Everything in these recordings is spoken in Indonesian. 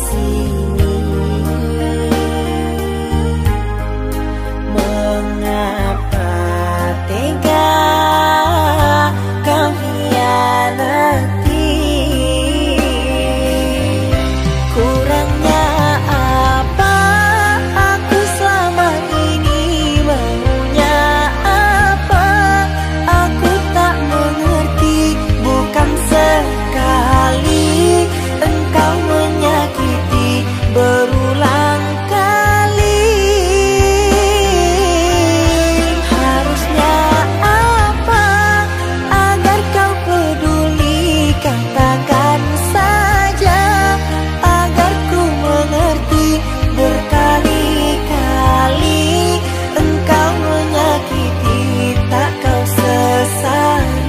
sini. Mengapa tega kau hianati? Kurangnya apa aku selama ini? Maunya apa aku tak mengerti. Bukan sekali engkau menyakiti, berulang kali. Harusnya apa agar kau peduli? Katakan saja agar ku mengerti. Berkali-kali engkau menyakiti, tak kau sesali.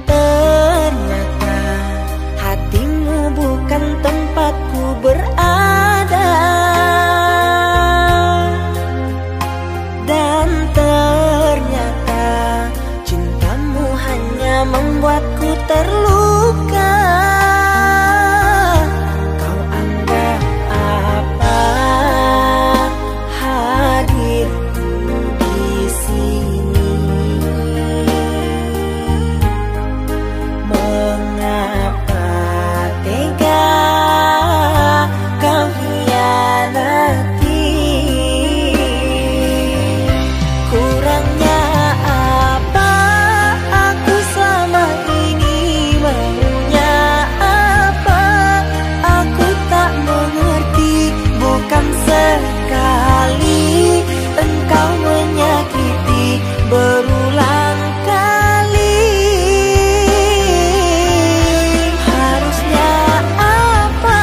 Ternyata hatimu bukan tempatku berada, dan ternyata cintamu hanya membuatku terluka. Kau anggap apa hadirku di sini? Mengapa tega kau hianati? Kurangnya apa aku selama ini? Maunya apa aku tak mengerti. Bukan sekali engkau menyakiti, berulang kali. Harusnya apa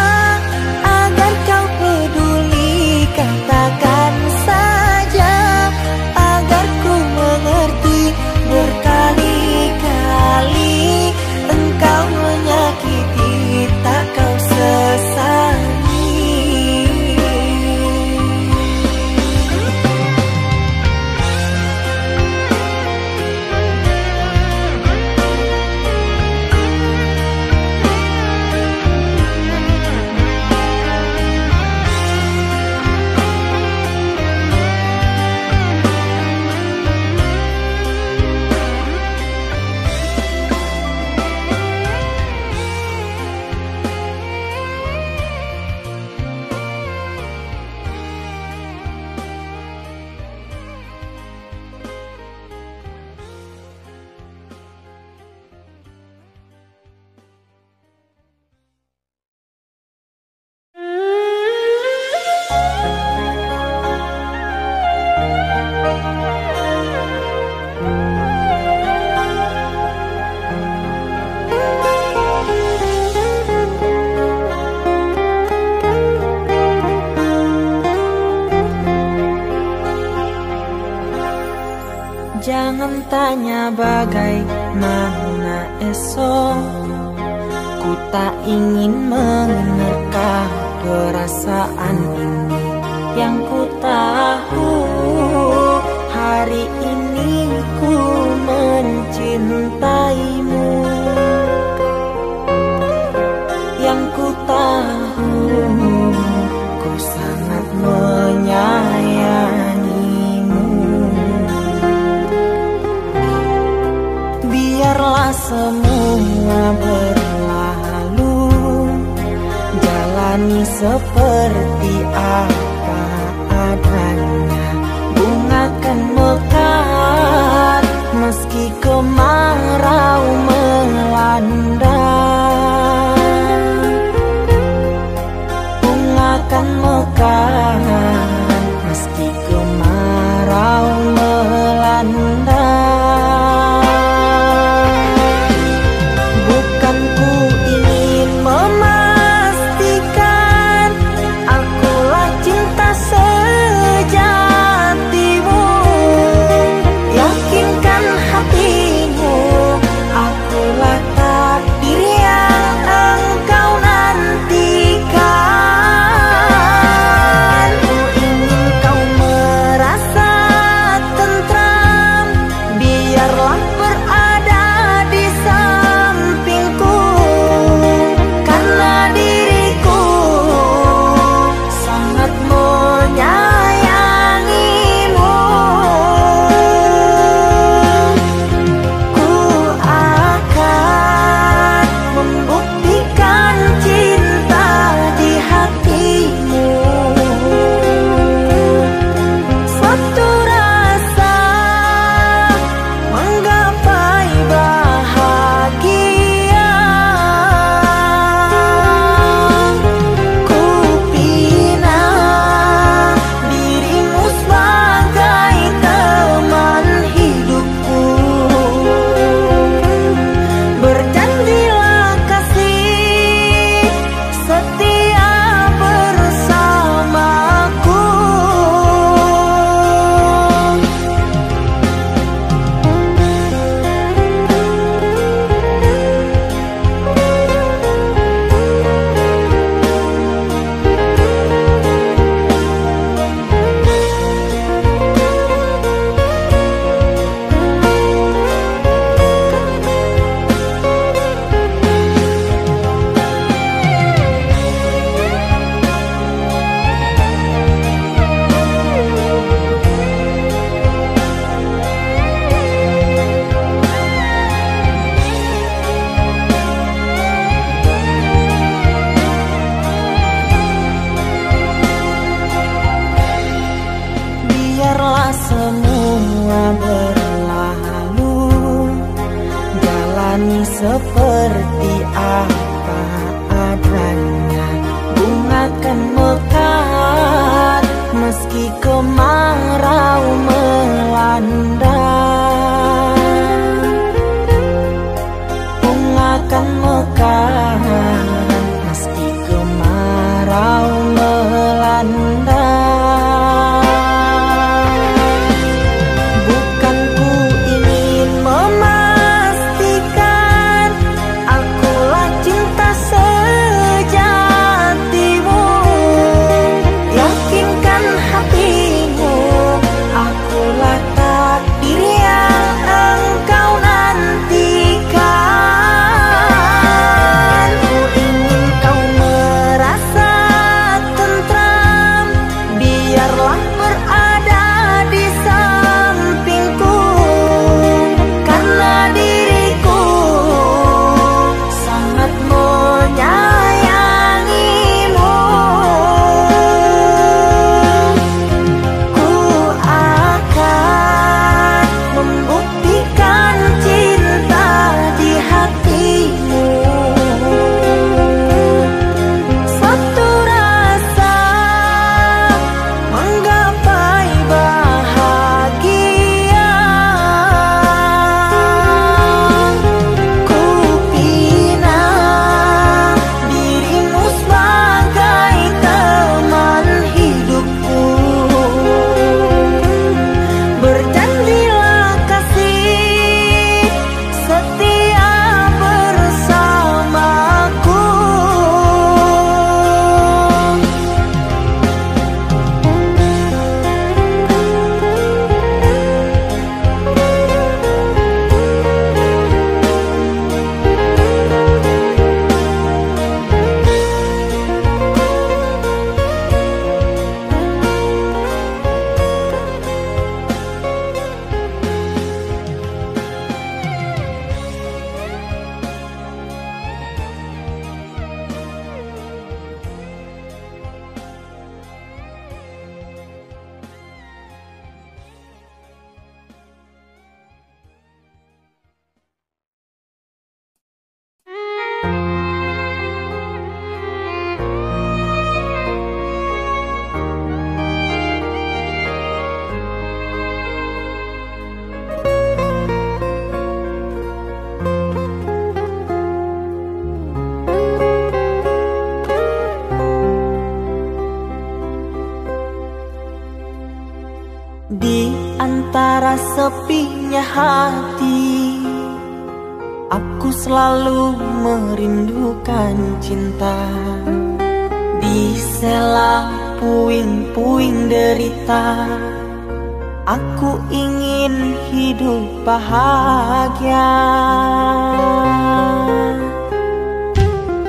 agar kau peduli? Katakan saja agar ku mengerti. Berkali-kali engkau menyakiti, tak kau sesali. Jangan tanya bagaimana esok, ku tak ingin menerka perasaan ini. Yang ku tahu hari ini ku mencintaimu. Yang ku tahu ku sangat menyayangimu. Biarlah semua berlalu, jalani seperti apa adanya. Bunga kan mekar meski kemarau melanda. seperti apa adanya. Bunga kan mekar meski kemarau melanda. Bunga kan mekar meski kemarau melanda. Bukan ku ingin memastikan akulah cinta sejatimu. Yakinkan hatimu, akulah takdir yang engkau nantikan. Ku ingin kau merasa tentram, biarlah berada di sampingku, karena diriku sangat menyayangimu. Ku akan membuktikan cinta di hatimu. Satu rasa menggapai bahagia. Ku pinang dirimu sebagai teman hidupku. Berjanjilah kasih setia bersamaku. Di antara sepinya hati, aku selalu merindukan cinta. Di sela puing-puing derita, aku ingin hidup bahagia.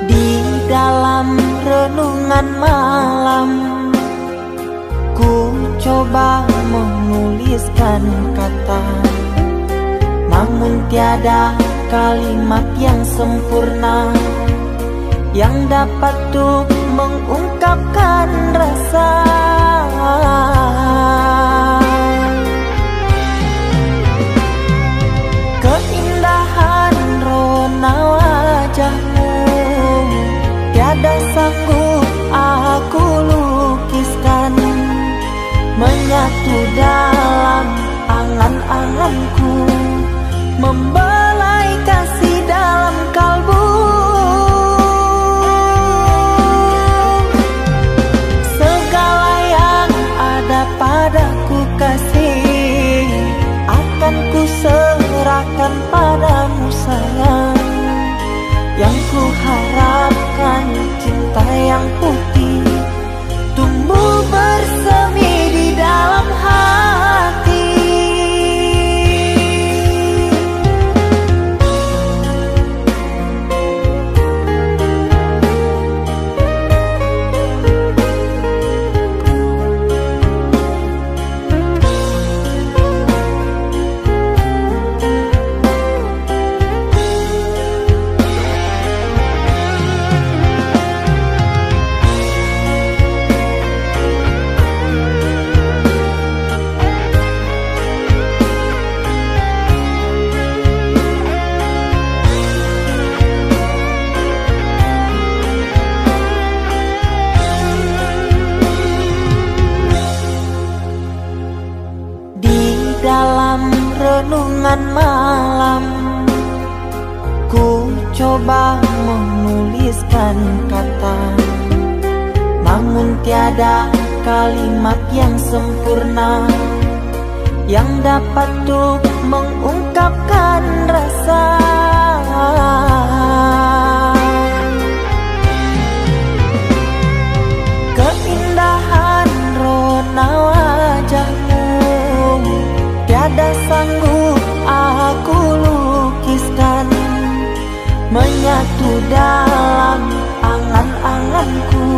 Di dalam renungan malam, ku coba menuliskan kata, namun tiada kalimat yang sempurna yang dapat tuh mengungkapkan rasa. Keindahan rona wajahmu tiada sanggup aku lukiskan, menyatu dalam angan-anganku, membelai kasih dalam kalbu. Segala yang ada padaku kasih, akan ku serahkan padamu sayang. Yang ku harapkan cinta yang putih tumbuh bersemi di dalam hati. mencoba menuliskan kata, namun tiada kalimat yang sempurna yang dapat untuk mengungkapkan rasa. Keindahan rona wajahmu tiada sanggup aku lukiskan, menyatu dalam angan-anganku,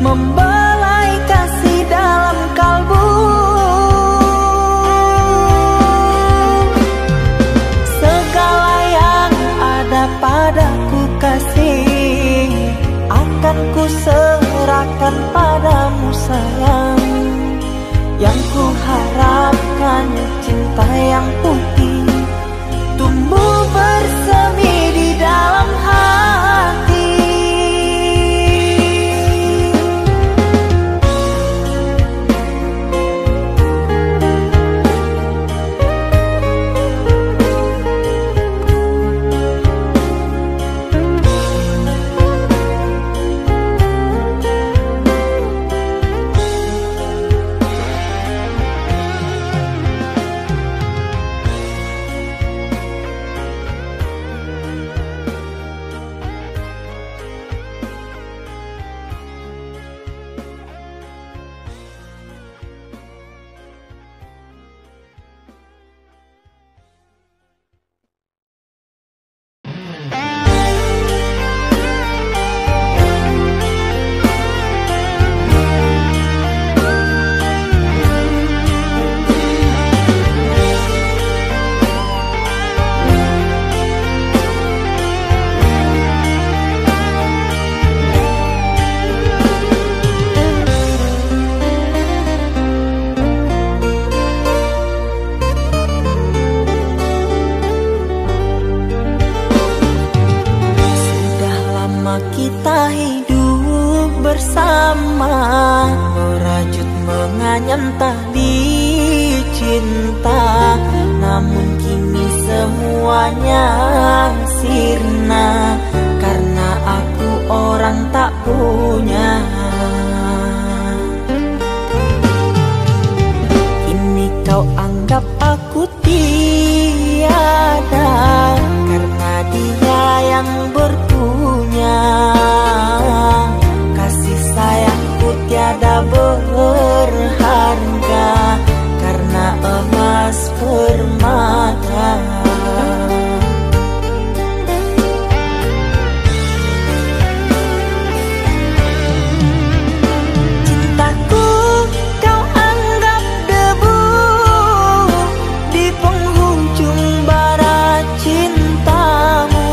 membelai kasih dalam kalbu. Segala yang ada padaku kasih, akan ku serahkan padamu sayang. Yang ku harapkan cinta yang putih tumbuh bersemi di dalam hati. Kita hidup bersama, merajut menganyam tali cinta, namun kini semuanya sirna karena aku orang tak punya. Kini kau anggap aku tiada karena dia yang berpunya. Kasih sayangku tiada berharga karena emas permata. Cintaku kau anggap debu di penghujung bara cintamu.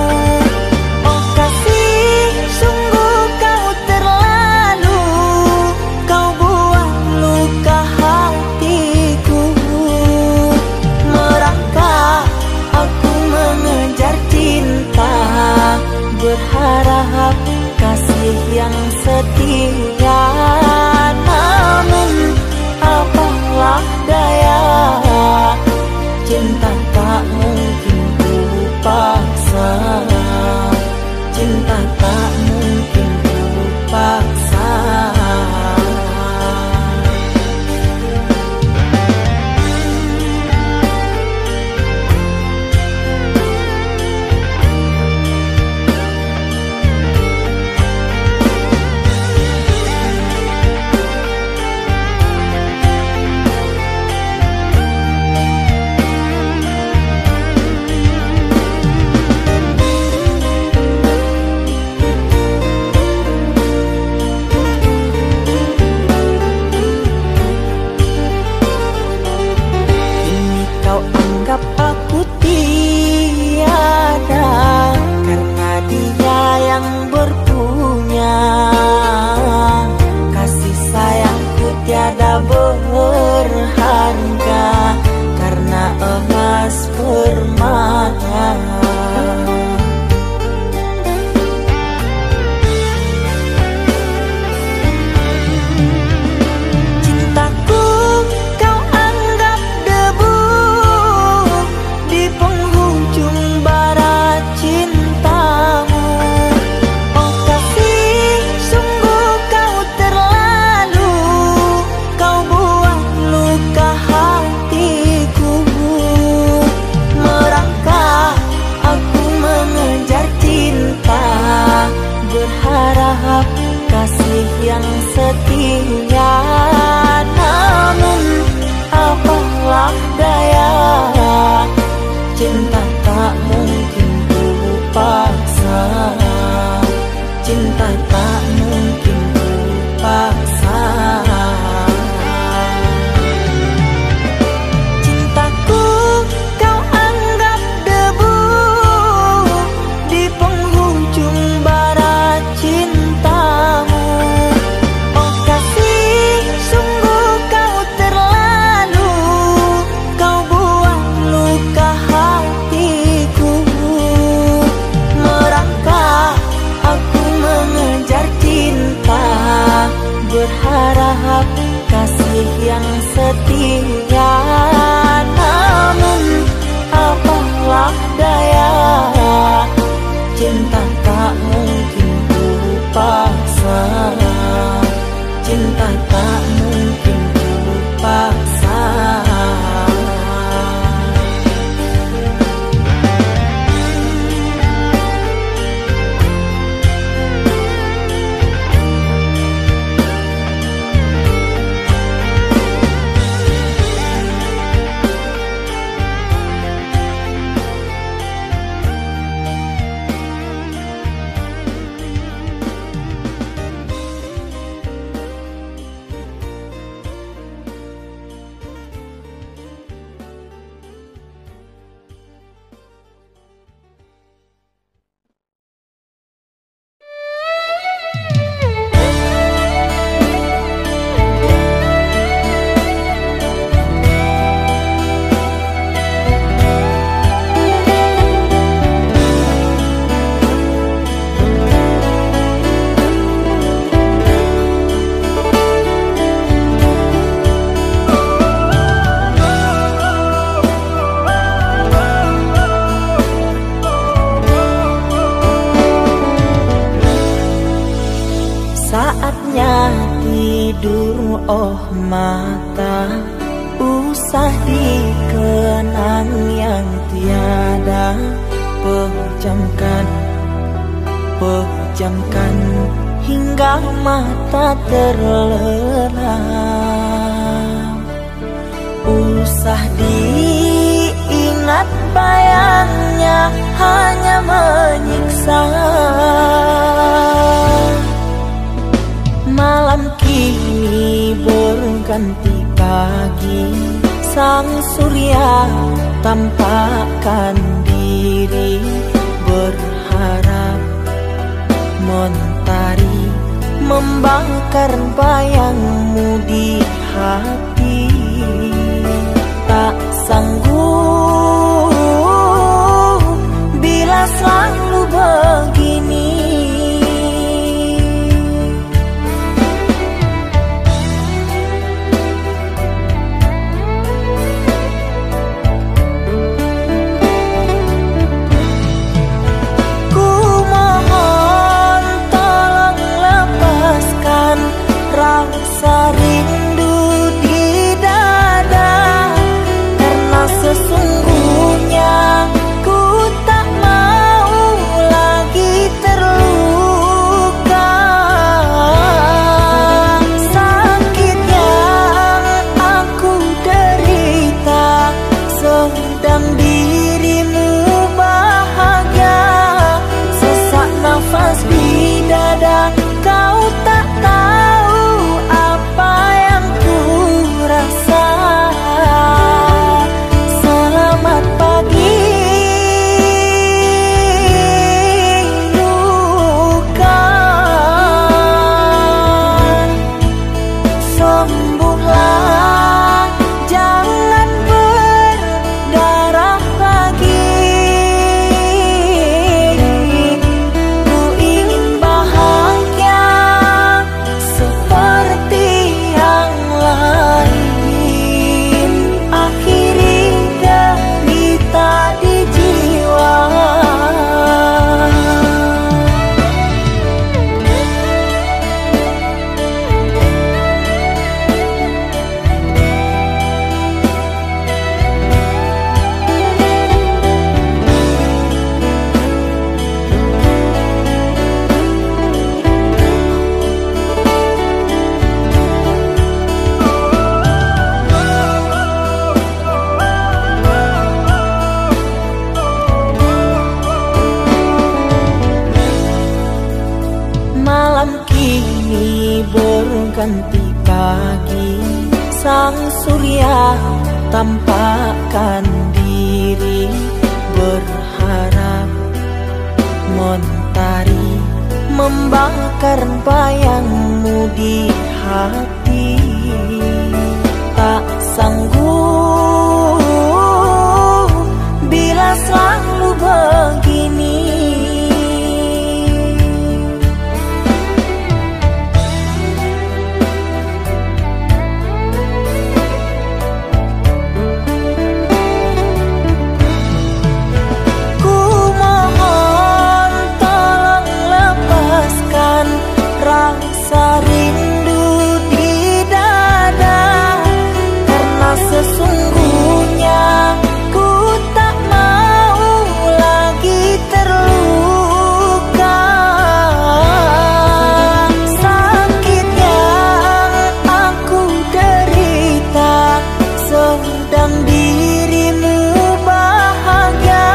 Oh kasih, sungguh kau terlalu, kau buat luka hatiku. Merangkak aku mengejar cinta, berharap kasih yang setia. Namun apalah daya, cinta tak mungkin ku paksa. Cinta tak mungkin ku paksa. cinta tak mungkin ku paksa. Cintaku kau anggap debu di penghujung bara cintamu. Oh kasih, sungguh kau terlalu, kau buat luka hatiku. Merangkak aku mengejar cinta, berharap kasih yang setia. Namun apalah daya, cinta tak mungkin ku paksa. Cinta tak mungkin ku paksa. Saatnya tidur, oh mata, usah dikenang yang tiada. Pejamkan, pejamkan hingga mata terlelap. Usah diingat bayangnya, hanya menyiksa. Malam kini berganti pagi, sang surya tampakkan diri. Berharap mentari membakar bayangmu di hati. Tak sanggup bila selalu begini. Rasa rindu di dada, karena sesungguhnya ku tak mau malam kini berganti pagi, sang surya tampakkan diri, berharap mentari membakar bayangmu di hati. Tak sanggup bila selalu begini. Rasa rindu di dada, karena sesungguhnya ku tak mau lagi terluka. Sakit yang aku derita, sedang dirimu bahagia.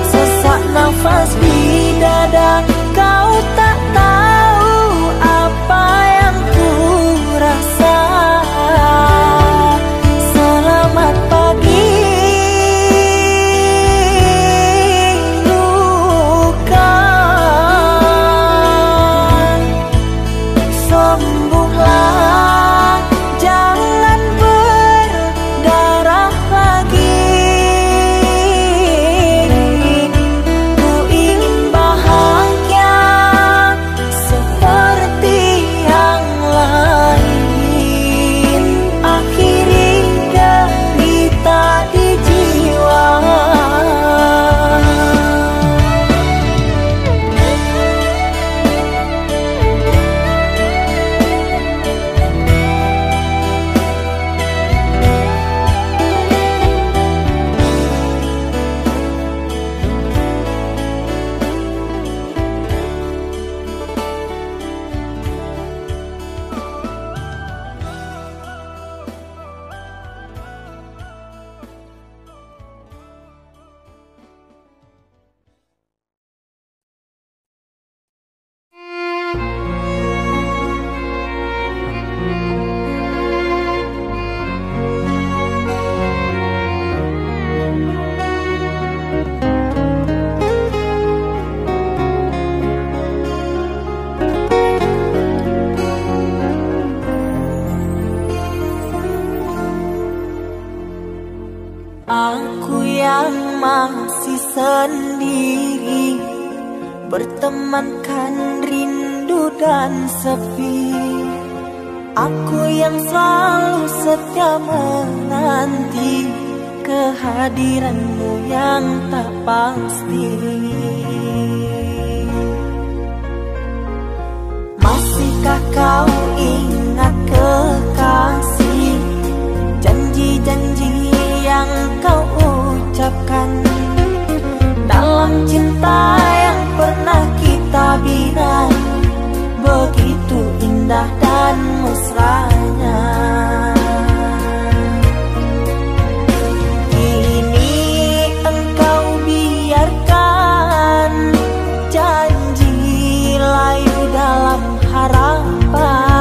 Sesak nafas di dada, kau tak tahu apa yang ku rasa. Selamat pagi luka, sembuhlah, jangan berdarah lagi. Ku ingin bahagia seperti yang lain, akhiri derita di jiwa. Aku yang masih sendiri, bertemankan rindu dan sepi. Aku yang selalu setia menanti kehadiranmu yang tak pasti. Masihkah kau ingat kekasih, janji-janji yang kau ucapkan dalam cinta yang pernah kita bina, begitu indah dan mesranya. Kini engkau biarkan janji layu dalam harapan.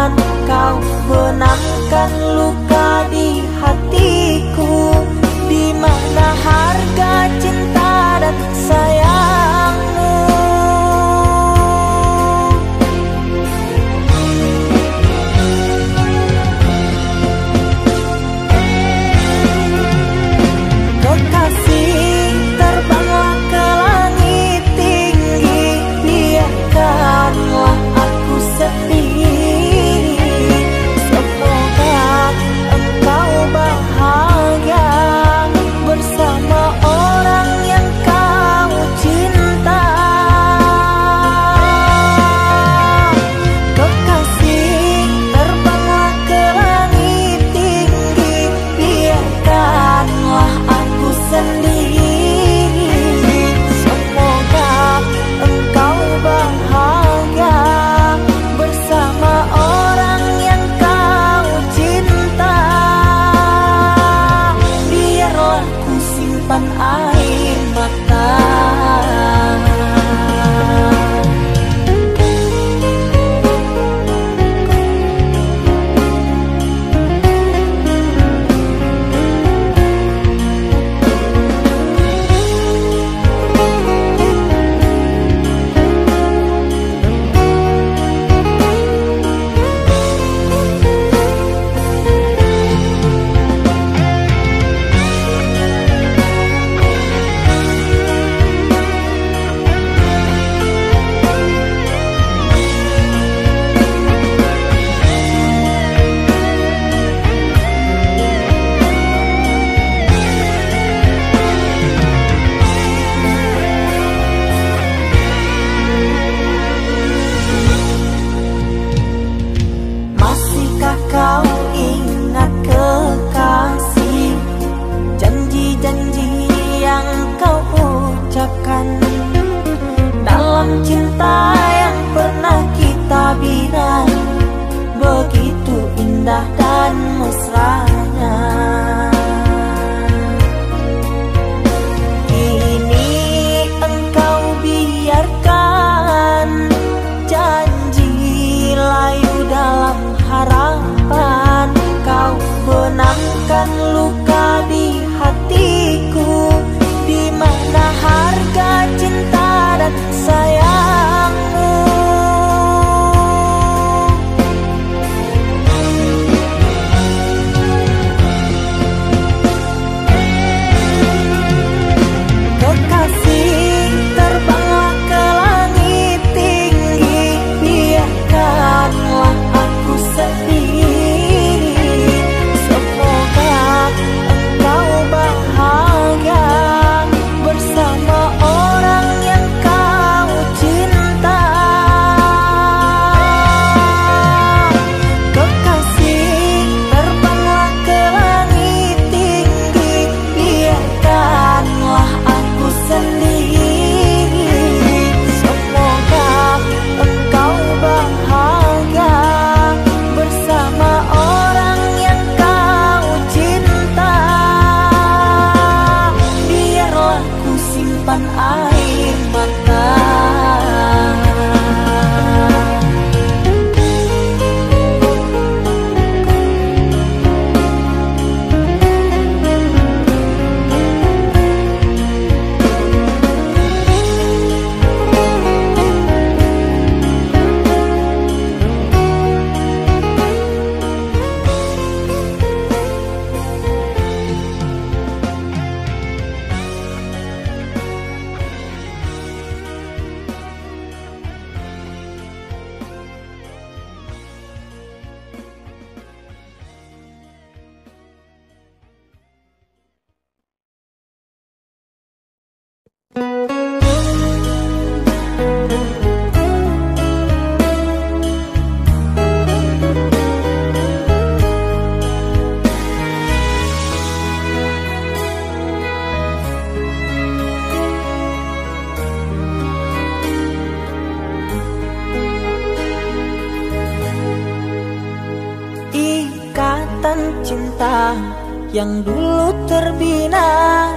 yang dulu terbina,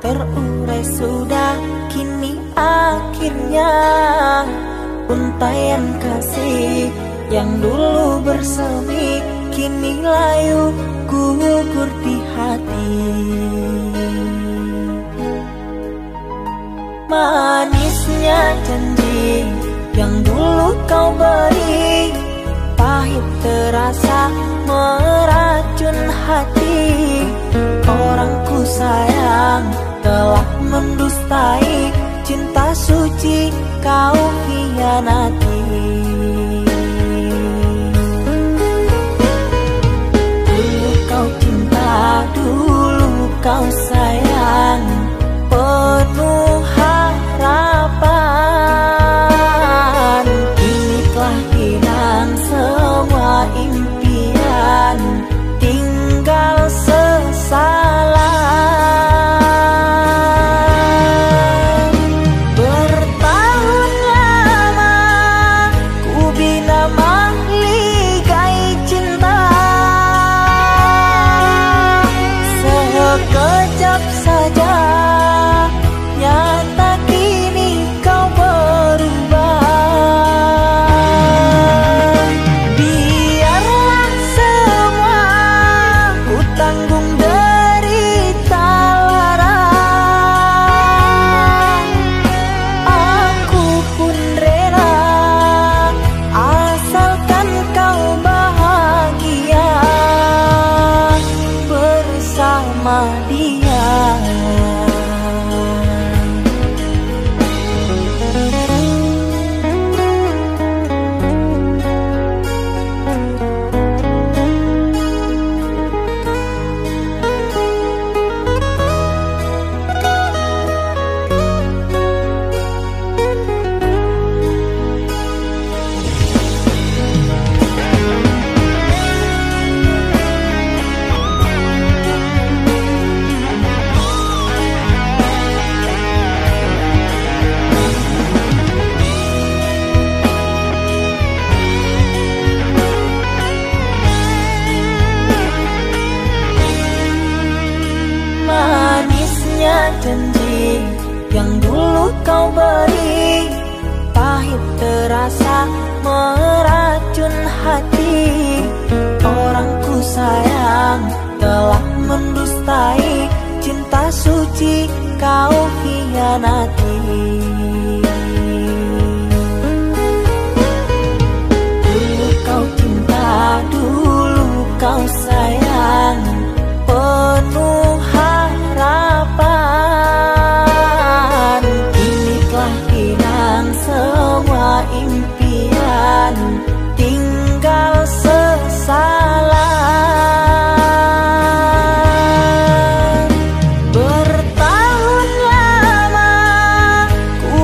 terurai sudah kini akhirnya. Untaian kasih yang dulu bersemi, kini layu gugur di hati. Manisnya janji yang dulu kau beri, pahit terasa meracun hati. Orang ku sayang telah mendustai, cinta suci kau hianati. Dulu kau cinta, dulu kau sayang, penuh harapan. Kini telah hilang semua impian, tinggal sesalan. Bertahun lama ku bina mahligai cinta, sekejap saja nyata kini kau berubah. Biarlah semua ku tanggung derita lara, aku pun rela asalkan kau bahagia bersama dia. Manisnya janji yang dulu kau beri, pahit terasa meracun hati. Orang ku sayang telah mendustai, cinta suci kau hianati. Dulu kau cinta, dulu kau sayang, penuh harapan. Kini telah hilang semua impian, tinggal sesalan. Bertahun lama ku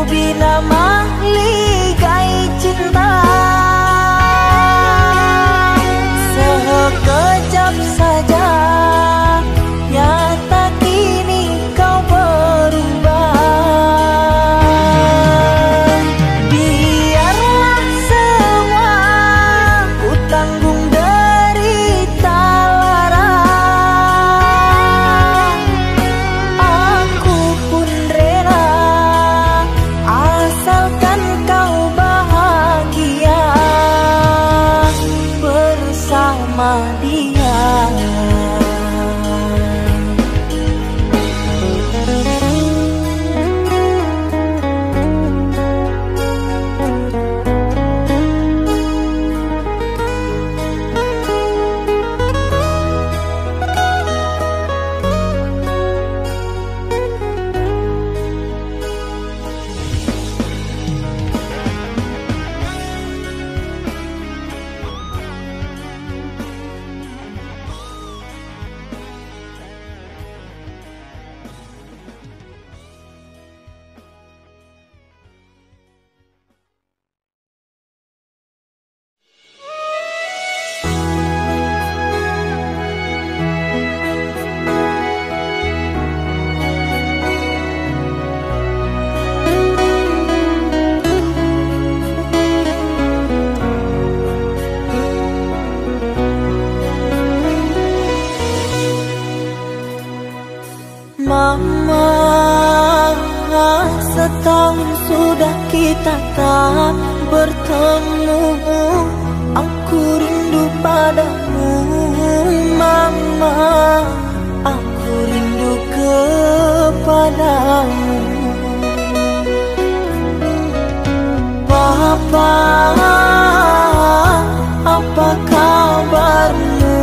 kita tak bertemu, aku rindu padamu mama, aku rindu kepadamu. Papa, apa kabarmu?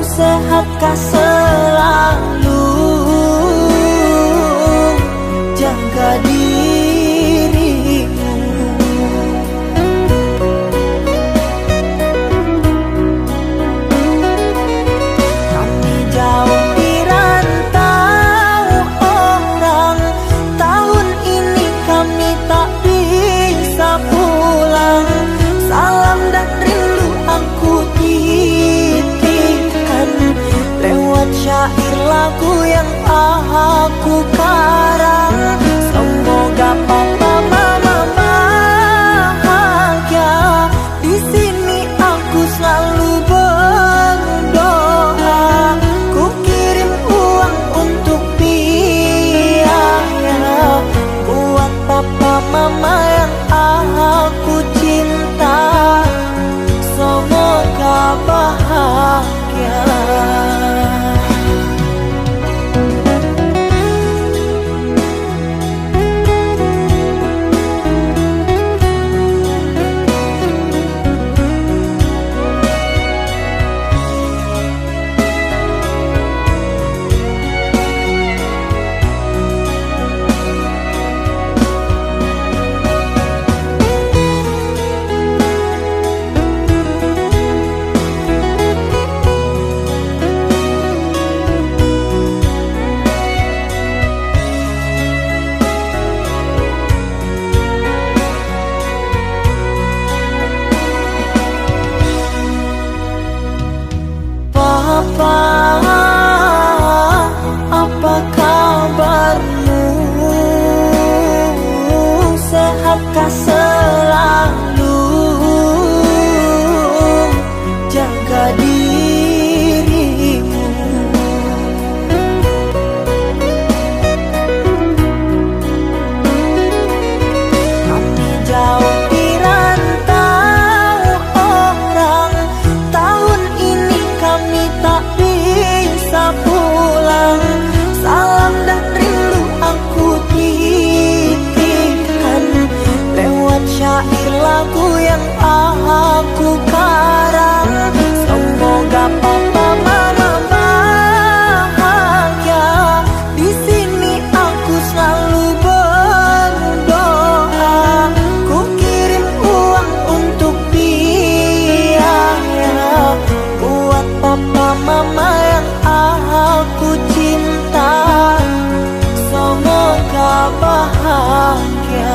Sehatkah selalu? Jaga dirimu. Kami jauh di rantau orang, tahun ini kami tak bisa pulang. Salam dan rindu aku titipkan lewat syair lagu yang aku karang. Semoga papa mama bahagia. Di sini aku selalu berdoa. Ku kirim uang untuk biaya buat papa mama yang aku cinta. Semoga bahagia. Papa, apa kabarmu? Sehatkah selalu? Jaga dirimu. Kami jauh di rantau orang, tahun ini kami tak bisa pulang. Salam dan rindu aku titipkan lewat syair lagu yang aku karang. Semoga papa mama bahagia. Di sini aku selalu berdoa. Ku kirim uang untuk biaya buat papa mama yang aku cinta. Semoga bahagia.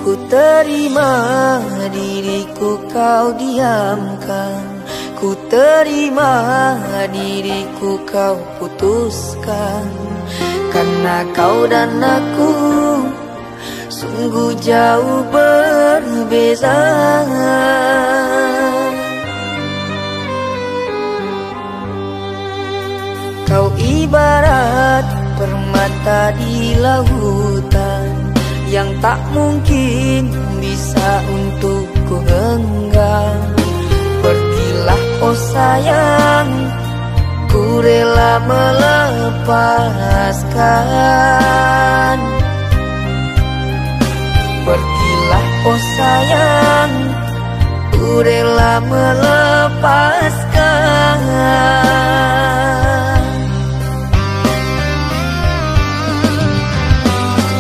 Ku terima diriku kau diamkan, ku terima diriku kau putuskan. Karena kau dan aku sungguh jauh berbeza. Kau ibarat permata di lautan yang tak mungkin bisa untuk ku genggam. Pergilah oh sayang, ku rela melepaskan. Pergilah oh sayang, ku rela melepaskan.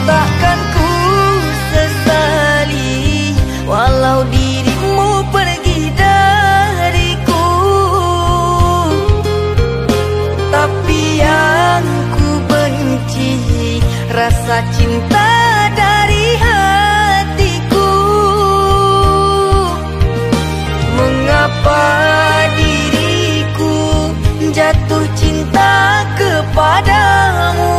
Takkan ku sesali walau dirimu pergi dariku, tapi yang ku benci rasa cinta dari hatiku. Mengapa diriku jatuh cinta kepadamu,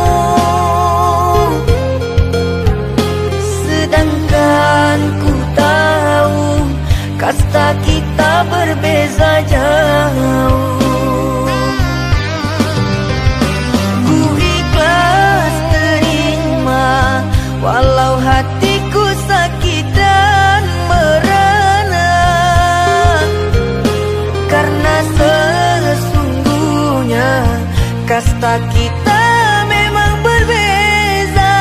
sedangkan ku tahu kasta kita berbeza jauh. Ku ikhlas terima walau hatiku sakit dan merana, karena sesungguhnya kasta kita memang berbeza.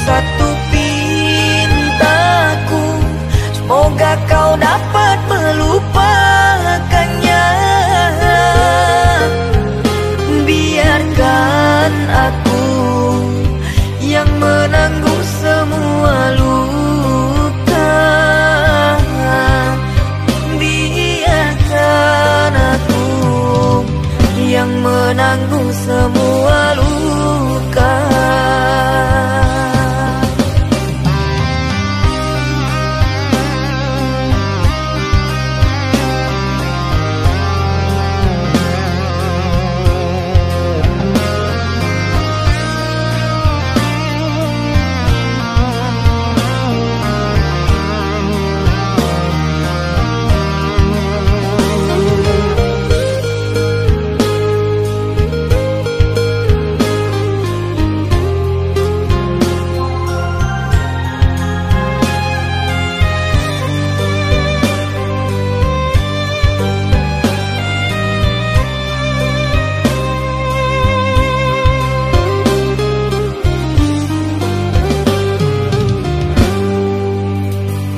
Satu pintaku, semoga kau dapat melupakannya. Biarkan aku yang menanggung semua luka. Biarkan aku yang menanggung semua luka.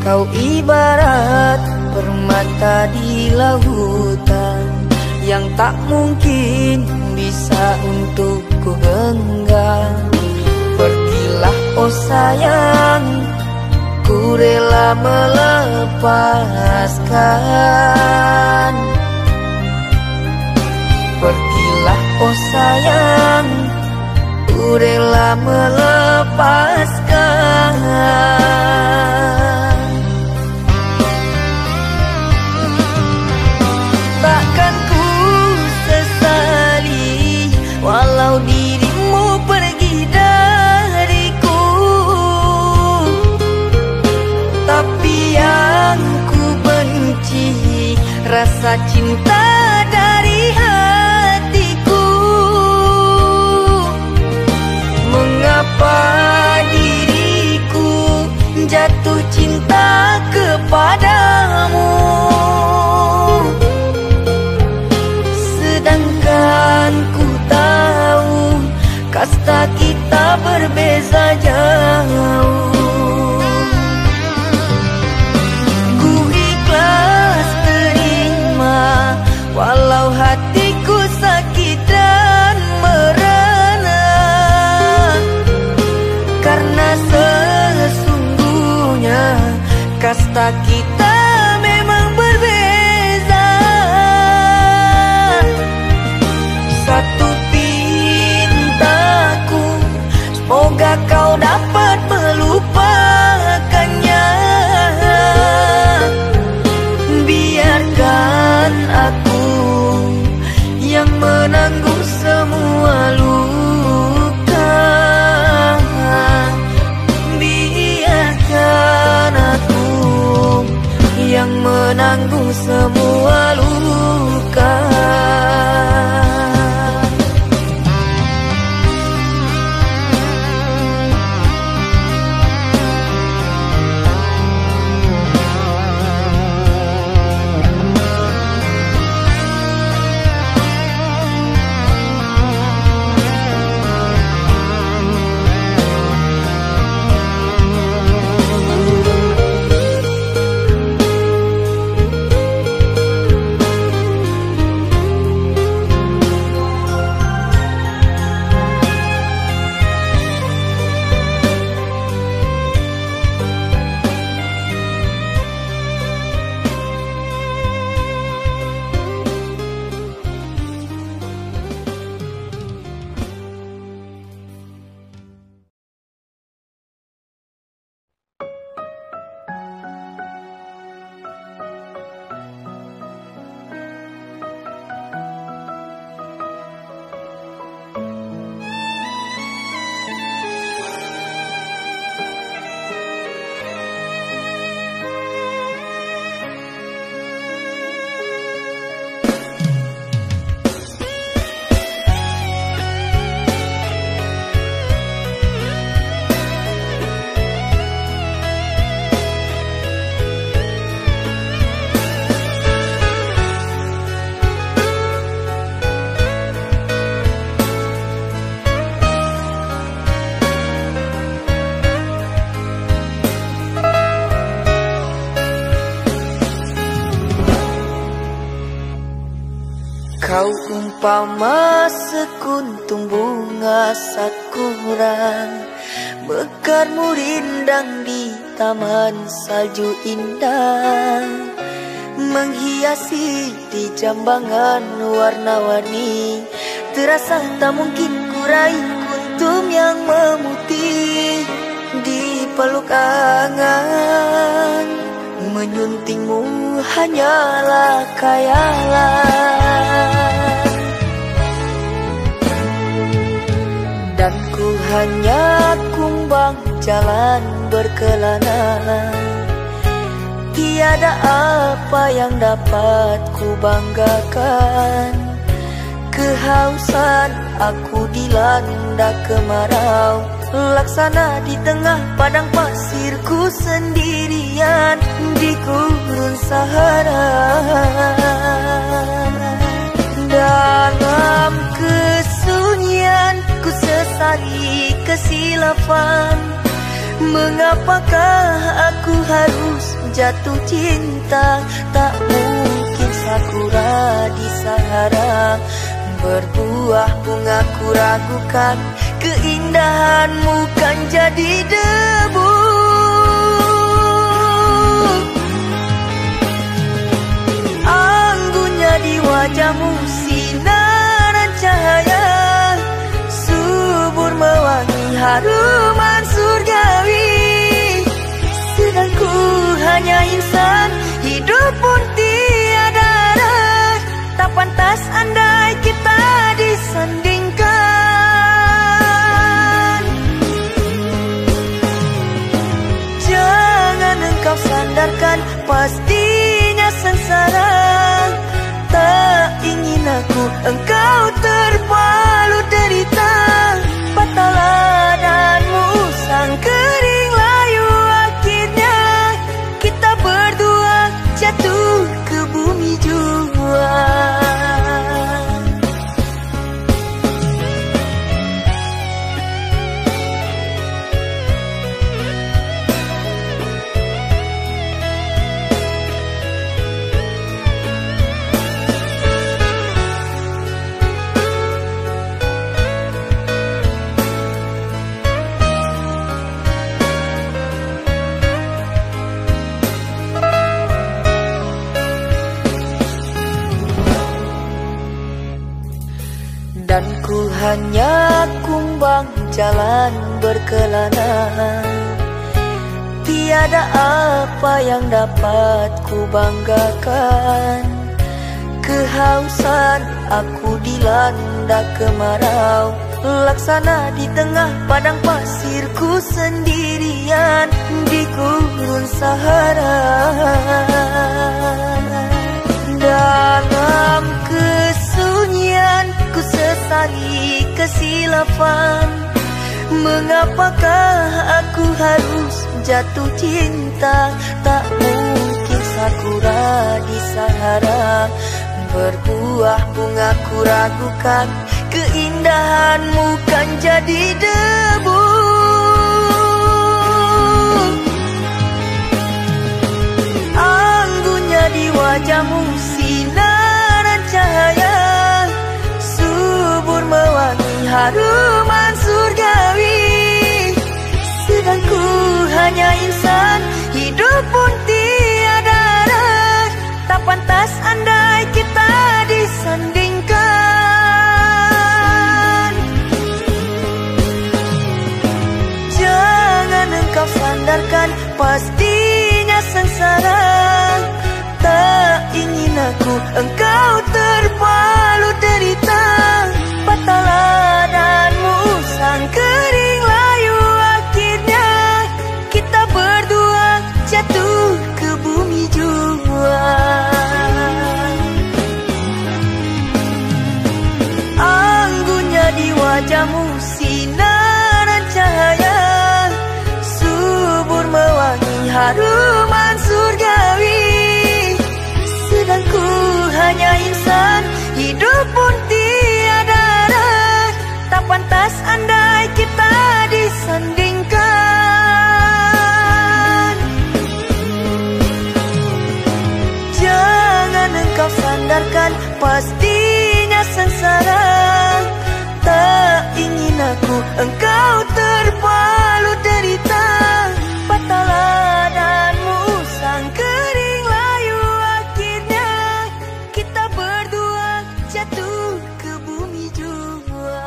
Kau ibarat permata di lautan yang tak mungkin bisa untuk ku genggam. Pergilah oh sayang, ku rela melepaskan. Pergilah oh sayang, ku rela melepaskan. Takkan ku sesali walau dirimu pergi dariku, tapi yang ku benci rasa cinta dari hatiku. Mengapa diriku jatuh cinta kepadamu, sedangkan ku tahu kasta kita berbeza jauh. Ku ikhlas terima walau hatiku sakit dan merana, karena sesungguhnya kasta kita memang berbeza. Satu pintaku, semoga kau dapat melupakannya. Biarkan aku yang menanggung semua luka. Biarkan aku yang menanggung semua luka. Kau umpama sekuntum bunga sakura, mekarmu rindang di taman salju indah, menghiasi di jambangan warna-warni. Terasa tak mungkin kurai kuntum yang memutih di peluk angan. Menyuntingmu hanyalah khayalan, dan ku hanya kumbang jalan berkelana. Tiada apa yang dapat ku banggakan. Kehausan aku dilanda kemarau, laksana di tengah padang pasirku sendirian di gurun Sahara. Dalam kesunyian ku sesali kesilafan. Mengapakah aku harus jatuh cinta? Tak mungkin sakura di Sahara berbuah bunga, ku ragukan keindahanmu kan jadi debu. Anggunnya di wajahmu sinaran cahaya, subur mewangi haruman surgawi. Sedang ku hanya insan, hidup pun tiada arah. Tak pantas andai kita disandingkan. Jangan engkau sandarkan, pastinya sengsara. Tak ingin aku engkau terpalu derita. Patahlah dan musang kering layu, akhirnya kita berdua jatuh ke bumi jua. Dan ku hanya kumbang jalan berkelana. Tiada apa yang dapat ku banggakan. Kehausan aku dilanda kemarau, laksana di tengah padang pasirku sendirian di gurun Sahara. Dalam kesunyian ku sesali kesilafan. Mengapakah aku harus jatuh cinta? Tak mungkin sakura di Sahara berbuah bunga, ku ragukan keindahanmu kan jadi debu. Anggunnya di wajahmu sinaran cahaya, subur mewangi haruman surgawi. Sedang ku hanya insan, hidup pun tiada arah. Tak pantas andai kita disandingkan. Jangan engkau sandarkan, pastinya sengsara. Tak ingin aku engkau terpalu derita. Patahlah dan musang kering layu, akhirnya kita berdua jatuh ke bumi jua. Anggunnya di wajahmu sinaran cahaya, subur mewangi haruman surgawi. Sedang ku hanya insan, hidup pun tiada arah. Tak pantas andai kita disandingkan. Jangan engkau sandarkan, pastinya engkau terpalut derita. Patahlah danmu sang kering layu, akhirnya kita berdua jatuh ke bumi jua.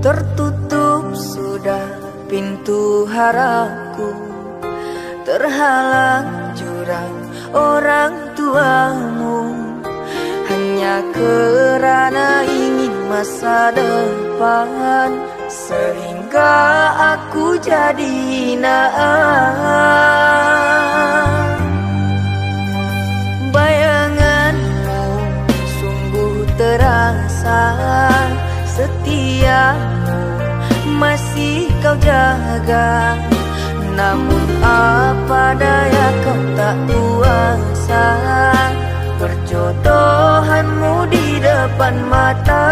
Tertutup sudah pintu harapku, terhalang jurang orang tuamu, hanya kerana ingin masa depan, sehingga aku jadi hinaan. Bayanganmu sungguh terasa, setiamu masih kau jaga. Namun apa daya kau tak kuasa, perjodohanmu di depan mata.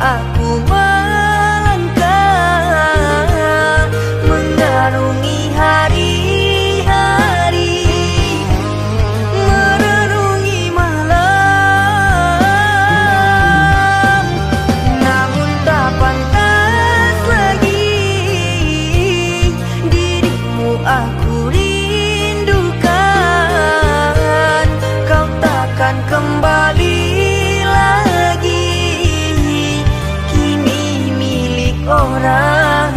Aku melangkah mengarungi hari-hari, merenungi malam. Namun tak pantas lagi dirimu aku rindukan. Kau takkan kembali lagi orang.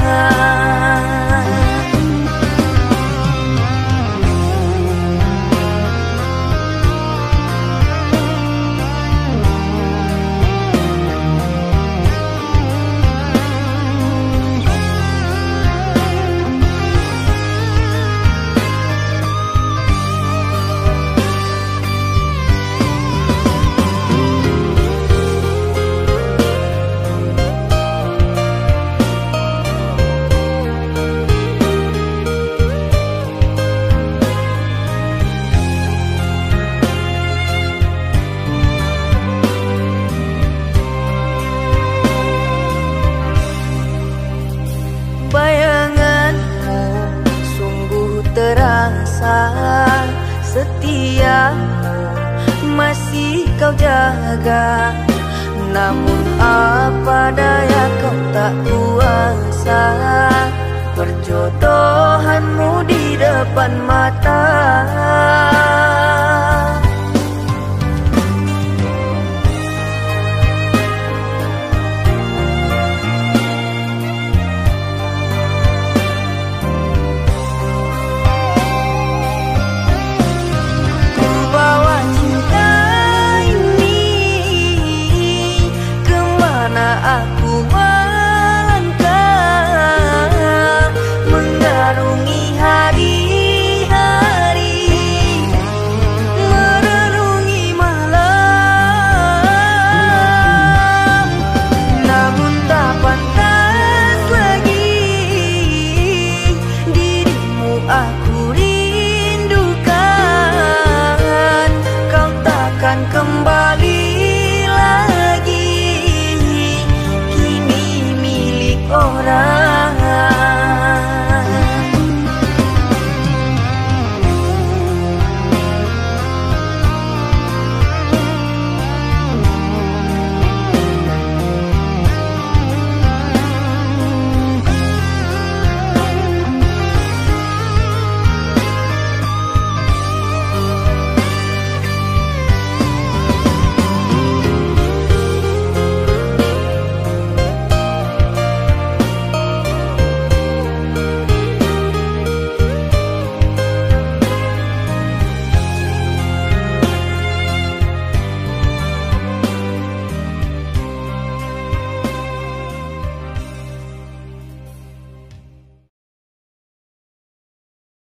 Bayanganmu sungguh terasa, setiamu masih kau jaga. Namun apa daya kau tak kuasa, perjodohanmu di depan mata.